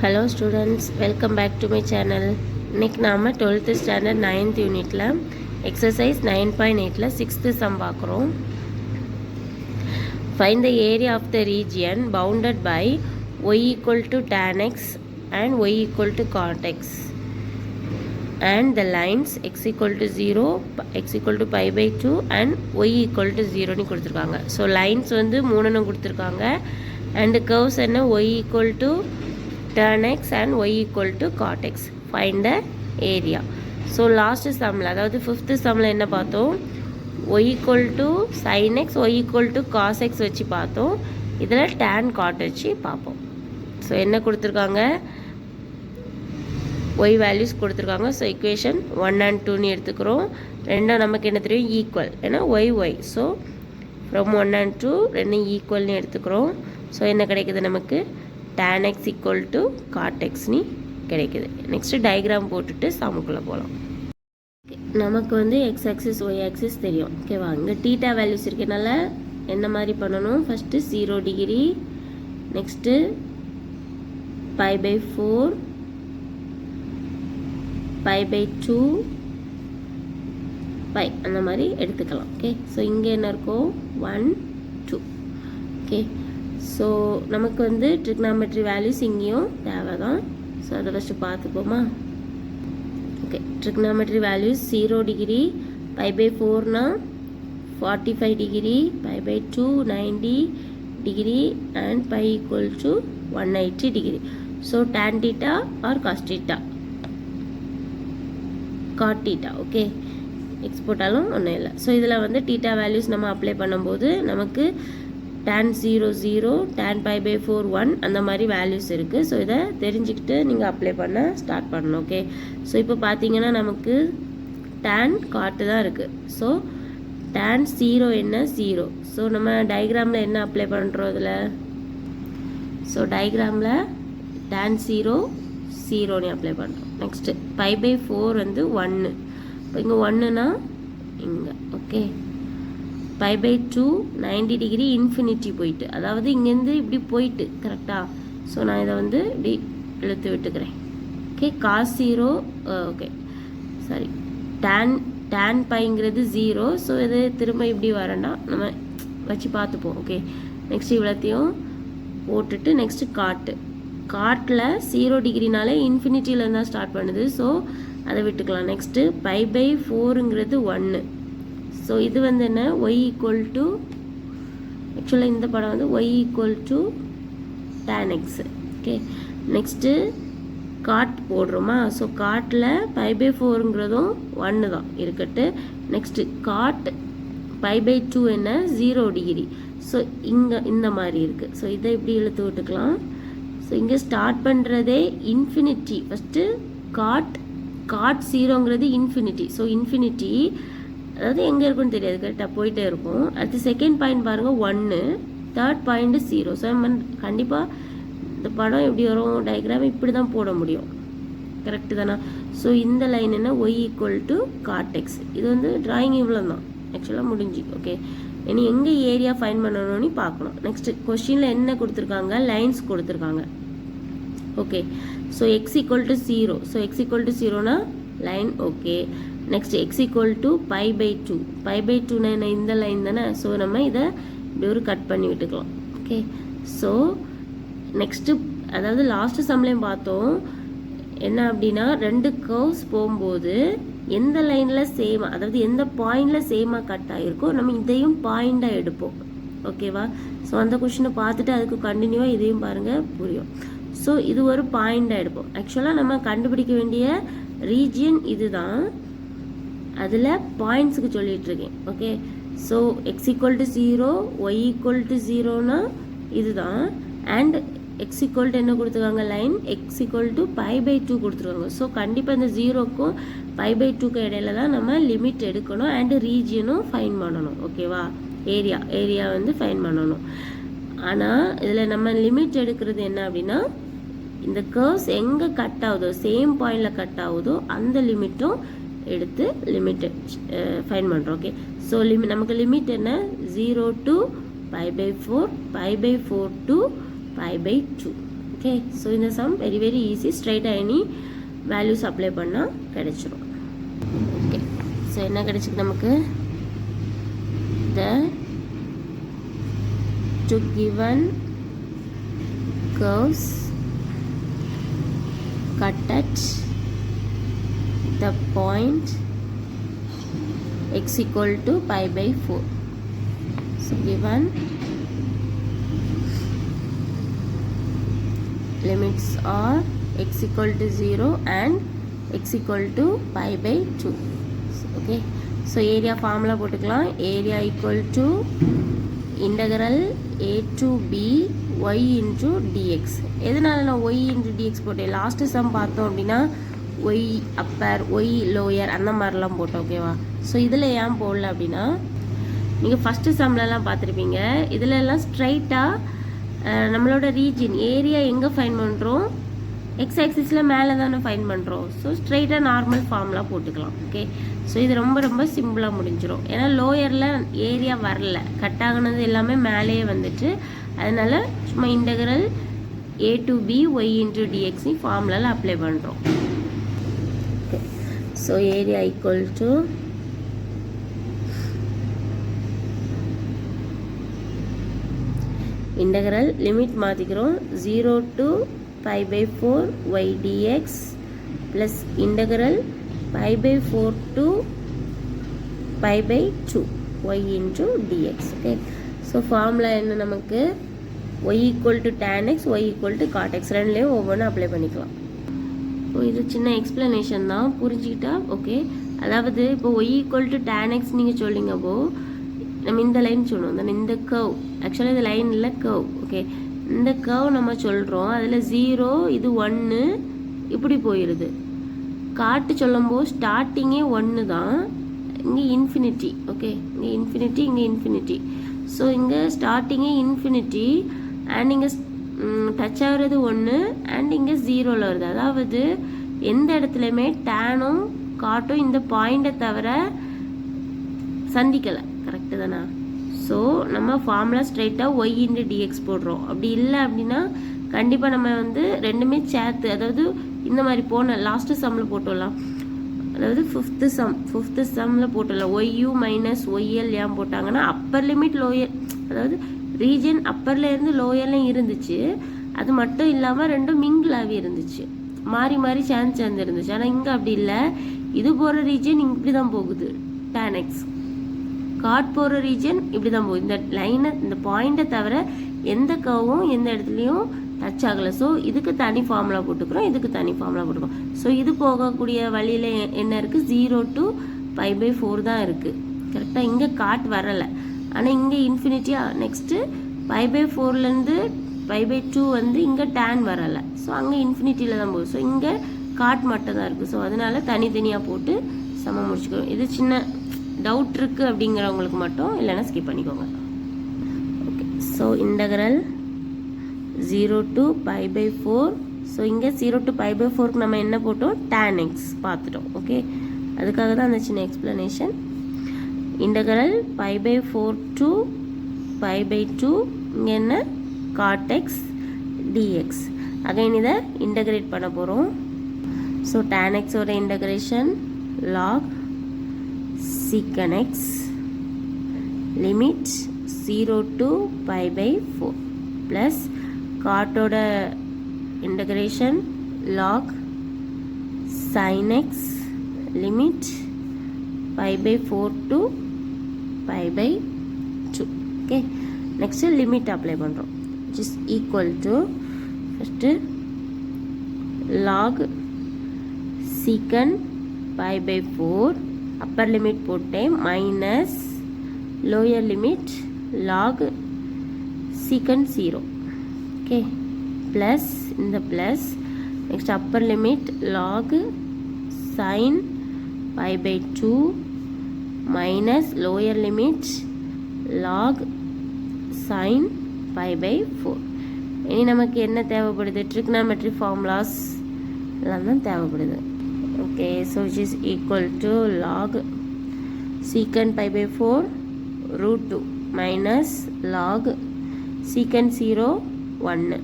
Hello students, welcome back to my channel. இன்னைக்கு நாம 12th standard 9th unitல exercise 9.8ல 6th sum பார்க்குறோம். Find the area of the region bounded by y equal to tan x and y equal to cot x and the lines x equal to 0, x equal to pi by 2 and y equal to 0 னு கொடுத்திருக்காங்க. So lines வந்து மூணுன்னு கொடுத்திருக்காங்க and curves என்ன y equal to tan x and y equal to cot x. Find the area. So last sumல அதாவது 5th sumல என்ன பார்த்தோம், y equal to sin x, y equal to cos x வச்சு பார்த்தோம். இதில் tan cot வச்சு பார்ப்போம். So என்ன கொடுத்துருக்காங்க, y வேல்யூஸ் கொடுத்துருக்காங்க. ஸோ equation 1 and 2 எடுத்துக்கிறோம். ரெண்டும் நமக்கு என்ன தெரியும், ஈக்குவல், ஏன்னா y. ஸோ ஃப்ரம் 1 and 2 ரெண்டும் ஈக்குவல்னு எடுத்துக்கிறோம். ஸோ என்ன கிடைக்குது நமக்கு, tan x equal to cot x நீ கிடைக்குது. நெக்ஸ்ட் டயக்ராம் போட்டுட்டு சமுக்குள்ளே போகலாம். நமக்கு வந்து x axis y axis தெரியும், ஓகேவா. இங்கே தீட்டா வேல்யூஸ் இருக்கனால என்ன மாதிரி பண்ணணும், first 0 degree, next pi by 4, pi by 2, pi அந்த மாதிரி எடுத்துக்கலாம். ஓகே, ஸோ இங்கே என்ன இருக்கும், 1 2. ஓகே, ஸோ நமக்கு வந்து ட்ரிக்னாமெட்ரி வேல்யூஸ் இங்கேயும் தேவை தான். ஸோ அதை ஃபஸ்ட்டு பார்த்துப்போமா. Okay, trigonometry values 0 degree, pi by 4னா 45 degree, pi by 2 90 degree and pi equal to 180 degree. So tan theta or cos theta, cot theta. Okay, x போட்டாலும் ஒன்றும் இல்லை. ஸோ இதில் வந்து தீட்டா வேல்யூஸ் நம்ம அப்ளை பண்ணும்போது நமக்கு tan 0 0, tan pi by 4 1 அந்த மாதிரி வேல்யூஸ் இருக்குது. ஸோ இதை தெரிஞ்சுக்கிட்டு நீங்கள் அப்ளை பண்ண ஸ்டார்ட் பண்ணணும். ஓகே, ஸோ இப்போ பார்த்தீங்கன்னா நமக்கு tan காட்டு தான் இருக்குது. ஸோ tan 0 என்ன 0. ஸோ நம்ம டயக்ராமில் என்ன அப்ளை பண்ணுறோம் இதில், ஸோ டயக்ராமில் tan 0 0ன்னு அப்ளை பண்ணுறோம். நெக்ஸ்ட்டு pi by 4 வந்து 1. இப்போ இங்கே 1னா இங்கே. Okay, pi by 2 90 degree infinity போயிட்டு, அதாவது இங்கேருந்து இப்படி போயிட்டு கரெக்டாக. ஸோ நான் இதை வந்து இப்படி இழுத்து விட்டுக்கிறேன். Okay, cos 0, okay sorry, tan பைங்கிறது 0. ஸோ இது திரும்ப இப்படி வரேன்டா, நம்ம வச்சு பார்த்துப்போம். ஓகே, நெக்ஸ்ட் இவ்வளோத்தையும் போட்டுட்டு நெக்ஸ்ட்டு காட்டில் 0 டிகிரினாலே இன்ஃபினிட்டியில் தான் ஸ்டார்ட் பண்ணுது. ஸோ அதை விட்டுக்கலாம். நெக்ஸ்ட்டு பை பை 4ங்கிறது 1. ஸோ இது வந்து என்ன, y ஈக்குவல் டு, ஆக்சுவலாக இந்த படம் வந்து y equal to tan x. Okay, next cot போடுறோமா. ஸோ காட்டில் பை பை 4ங்கிறதும் 1 தான் இருக்கட்டு. நெக்ஸ்ட்டு காட் பை பை 2 என்ன 0 டிகிரி. ஸோ இங்கே இந்த மாதிரி இருக்குது. ஸோ இதை இப்படி இழுத்து விட்டுக்கலாம். ஸோ இங்கே ஸ்டார்ட் பண்ணுறதே இன்ஃபினிட்டி. ஃபஸ்ட்டு காட் 0ங்கிறது இன்ஃபினிட்டி. ஸோ இன்ஃபினிட்டி அதாவது எங்கே இருக்குன்னு தெரியாது, கரெக்டாக போயிட்டே இருக்கும். அடுத்து செகண்ட் பாயிண்ட் பாருங்கள் 1, தேர்ட் பாயிண்ட் 0. ஸோ நம்ம கண்டிப்பாக இந்த படம் எப்படி வரும், டயக்ராம் இப்படி தான் போட முடியும், கரெக்டு தானே. ஸோ இந்த லைன் என்ன, y equal to God X. இது வந்து டிராயிங் இவ்வளோ தான் ஆக்சுவலாக முடிஞ்சு. ஓகே, இனி எங்கே ஏரியா ஃபைன் பண்ணணும்னு பார்க்கணும். நெக்ஸ்ட் கொஸ்டினில் என்ன கொடுத்துருக்காங்க, லைன்ஸ் கொடுத்துருக்காங்க. Okay, so x equal to 0. So x equal to 0னா line. Okay, next x equal to pi by 2. Pi by 2னா என்ன, இந்த லைன் தானே. ஸோ நம்ம இதை இப்படி ஒரு கட் பண்ணி விட்டுக்கலாம். ஓகே, ஸோ நெக்ஸ்ட்டு அதாவது லாஸ்ட்டு சம்லையும் பார்த்தோம் என்ன அப்படின்னா, 2 கர்வ்ஸ் போகும்போது எந்த லைனில் சேமாக, அதாவது எந்த பாயிண்டில் சேமாக கட் ஆகிருக்கோ நம்ம இதையும் பாயிண்டாக எடுப்போம். ஓகேவா. ஸோ அந்த கொஷினை பார்த்துட்டு அதுக்கு கண்டினியூவாக இதையும் பாருங்கள், புரியும். ஸோ இது ஒரு பாயிண்டாக எடுப்போம். ஆக்சுவலாக நம்ம கண்டுபிடிக்க வேண்டிய ரீஜியன் இது தான், அதில் பாயிண்ட்ஸுக்கு சொல்லிகிட்ருக்கேன். Okay, so x equal to 0, y equal to 0னா இதுதான். அண்ட் எக்ஸ் ஈக்குவல் டு என்ன கொடுத்துருக்காங்க, line x equal to pi by 2 கொடுத்துருக்காங்க. ஸோ கண்டிப்பாக இந்த 0க்கும் பை பை 2க்கு இடையில தான் நம்ம லிமிட் எடுக்கணும் அண்டு ரீஜியனும் ஃபைன் பண்ணணும். ஓகேவா, ஏரியா வந்து ஃபைன் பண்ணணும். ஆனால் இதில் நம்ம லிமிட் எடுக்கிறது என்ன அப்படின்னா, இந்த கர்வ்ஸ் எங்கே கட் ஆகுதோ, சேம் பாயிண்டில் கட் ஆகுதோ அந்த லிமிட்டும் எடுத்து லிமிட் ஃபைன் பண்ணுறோம். ஓகே, ஸோ நமக்கு லிமிட் என்ன, 0 to pi by 4, pi by 4 to pi by 2. Okay, so இந்த சம் வெரி வெரி ஈஸி. ஸ்ட்ரைட்டாக எனி வேல்யூஸ் அப்ளை பண்ணால் கிடைச்சிரும். ஓகே, ஸோ என்ன கிடைச்சிருக்கு நமக்கு? The two given curves cut at the point x equal to pi by 4. So given limits are x equal to 0 and x equal to pi by 2. Okay, so area formula போட்டுக்கலாம். area equal to integral a to b y into dx. எதனால நான் y into dx போட்டேன்? Last some பார்த்தோம் அப்படின்னா y Appar y lower அந்த மாதிரிலாம் போட்டோம். ஓகேவா? ஸோ இதில் ஏன் போடல அப்படின்னா, நீங்கள் ஃபஸ்ட்டு சம்லலாம் பார்த்துருப்பீங்க. இதில் எல்லாம் ஸ்ட்ரைட்டாக நம்மளோட ரீஜன் ஏரியா எங்கே ஃபைன் பண்ணுறோம்? எக்ஸ் ஆக்சிஸில் மேலே தானே ஃபைன் பண்ணுறோம். ஸோ ஸ்ட்ரைட்டாக நார்மல் ஃபார்ம்லாம் போட்டுக்கலாம். ஓகே, ஸோ இது ரொம்ப ரொம்ப சிம்பிளாக முடிஞ்சிடும். ஏன்னா லோயரில் ஏரியா வரல, கட் ஆகினது எல்லாமே மேலேயே வந்துட்டு, அதனால் சும்மா integral a to b y into dx ஃபார்முலாவில் அப்ளை பண்ணுறோம். Okay, so area equal to integral limit மாற்றிக்கிறோம். 0 to pi by 4 y dx plus integral pi by 4 to pi by 2 y into dx. Okay, so formula என்ன நமக்கு? y equal to tan x, y equal to cot x. ரெண்டுலேயும் ஒவ்வொன்று apply பண்ணிக்கலாம். இது சின்ன explanation தான், புரிஞ்சுக்கிட்டா ஓகே. அதாவது இப்போ y equal to tan x நீங்கள் சொல்லிங்கப்போ நம்ம இந்த லைன் சொல்லணும். இந்த கர்வ், ஆக்சுவலாக இது லைன் இல்லை கர்வ். ஓகே, இந்த கர்வ் நம்ம சொல்கிறோம். அதில் 0 இது 1 இப்படி போயிடுது. காட்டு சொல்லும்போது ஸ்டார்டிங்கே 1 தான், இங்கே இன்ஃபினிட்டி. ஓகே, இங்கே இன்ஃபினிட்டி, இங்கே இன்ஃபினிட்டி. ஸோ இங்கே ஸ்டார்டிங்கே இன்ஃபினிட்டி அண்ட் இங்கே டச் ஆகிறது 1 அண்ட் இங்கே 0ல் வருது. அதாவது எந்த இடத்துலையுமே டேனும் காட்டும் இந்த பாயிண்டை தவிர சந்திக்கலை. கரெக்டு தானே? ஸோ நம்ம ஃபார்முலா ஸ்ட்ரைட்டாக ஒய் இன்டு டிஎக்ஸ் போடுறோம். அப்படி இல்லை அப்படின்னா கண்டிப்பாக நம்ம வந்து ரெண்டுமே சேர்த்து, அதாவது இந்த மாதிரி போன லாஸ்ட்டு சம்மில் போட்டுடலாம். அதாவது ஃபிஃப்த்து சம்மில் போட்டுடலாம். ஒய்யூ மைனஸ் ஒய்எல் ஏன் போட்டாங்கன்னா அப்பர் லிமிட் லோயர், அதாவது ரீஜன் அப்பர்லேருந்து லோயர்லாம் இருந்துச்சு. அது மட்டும் இல்லாமல் ரெண்டும் மிங்கிளாகவே இருந்துச்சு, மாறி மாறி சேர்ந்து இருந்துச்சு. ஆனால் இங்கே அப்படி இல்லை. இது போகிற ரீஜன் இப்படி தான் போகுது, tan x. காட் போகிற ரீஜன் இப்படி தான் போகுது. இந்த லைனை, இந்த பாயிண்டை தவிர எந்த கர்வும் எந்த இடத்துலையும் டச் ஆகலை. ஸோ இதுக்கு தனி ஃபார்முலா போட்டுக்கிறோம், இதுக்கு தனி ஃபார்முலா போட்டுக்கிறோம். ஸோ இது போகக்கூடிய வழியில் என்ன இருக்குது? 0 to pi by 4 தான் இருக்குது. கரெக்டாக இங்கே காட் வரலை. ஆனால் இங்கே இன்ஃபினிட்டியாக நெக்ஸ்ட்டு pi by 4லேருந்து pi by 2 வந்து இங்கே டேன் வரலை. ஸோ அங்கே இன்ஃபினிட்டியில் தான் போகுது. ஸோ இங்கே காட் மட்டும் தான் இருக்குது. ஸோ அதனால் தனித்தனியாக போட்டு சம முடிச்சுக்கிறோம். இது சின்ன டவுட் இருக்குது அப்படிங்கிறவங்களுக்கு மட்டும், இல்லைன்னா ஸ்கிப் பண்ணிக்கோங்க. Okay, so integral 0 to pi by 4. So இங்கே 0 to pi by 4க்கு நம்ம என்ன போட்டோம்? tan x பார்த்துட்டோம். ஓகே, அதுக்காக தான் அந்த சின்ன explanation. Integral pi by 4 to pi by 2, இங்கே என்ன? cot x dx. அகைன் இதை இன்டெகிரேட் பண்ண போகிறோம். ஸோ tan x ஓட integration log secant x limit 0 to pi by 4 plus cot ஓட integration log sin x limit pi by 4 to pi by 2. Okay, next limit apply பண்ணுறோம், which is equal to first log secant pi by 4 upper limit போட்டேன் minus lower limit log secant 0. Okay, plus இந்த plus next upper limit log sin pi by 2 minus lower limit log sin pi by 4. இனி நமக்கு என்ன தேவைப்படுது? trigonometry formulas எல்லாம் தான் தேவைப்படுது. Okay, so which is equal to log secant pi by 4 root 2 minus log secant 0 1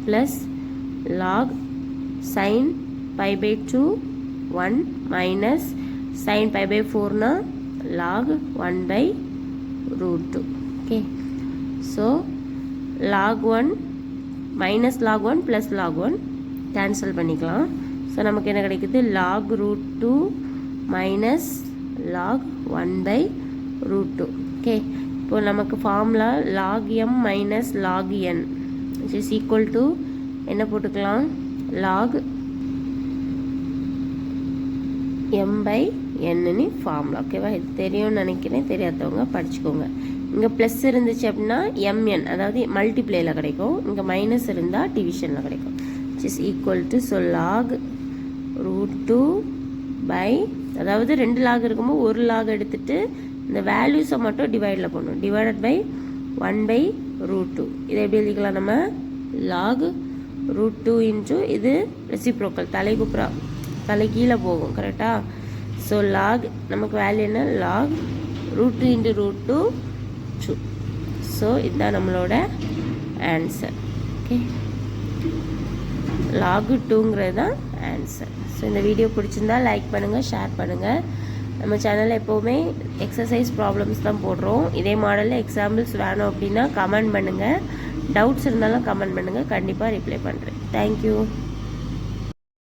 plus log sin pi by 2 1 minus sin pi by 4 na log 1 by root 2. Okay, so log 1 minus log 1 plus log 1 cancel பண்ணிக்கலாம். So நமக்கு என்ன கிடைக்குது, log root 2 minus log 1 by root 2. Okay, இப்போ நமக்கு formula log m minus log n which is equal to என்ன போட்டுக்கலாம், log m by n னு formula. ஓகேவா, இது தெரியும்னு நினைக்கிறேன், தெரியாதவங்க படிச்சுக்கோங்க. இங்கே ப்ளஸ் இருந்துச்சு அப்படின்னா mn, அதாவது மல்டிப்ளேயில் கிடைக்கும். இங்கே மைனஸ் இருந்தால் டிவிஷனில் கிடைக்கும். which is equal to, so log root 2 by, அதாவது 2 log இருக்கும்போது ஒரு log எடுத்துட்டு இந்த வேல்யூஸை மட்டும் டிவைடில் பண்ணணும். Divided by 1 by root 2. இதை எப்படி எழுதிக்கலாம் நம்ம, log root 2 into இது ரெசிப்ரோக்கல், தலை கீழே போகும். கரெக்டாக? ஸோ log நமக்கு வேல்யூ என்ன, log root 2 into root 2 2. So இதுதான் நம்மளோட ஆன்சர். ஓகே, log 2ங்கிறது தான் ஆன்சர். ஸோ இந்த வீடியோ பிடிச்சிருந்தா லைக் பண்ணுங்கள், ஷேர் பண்ணுங்கள். நம்ம சேனலில் எப்போவுமே எக்ஸசைஸ் ப்ராப்ளம்ஸ் தான் போடுறோம். இதே மாடலில் எக்ஸாம்பிள்ஸ் வேணும் அப்படின்னா கமெண்ட் பண்ணுங்கள். டவுட்ஸ் இருந்தாலும் கமெண்ட் பண்ணுங்கள், கண்டிப்பாக ரிப்ளை பண்ணுறேன். தேங்க்யூ.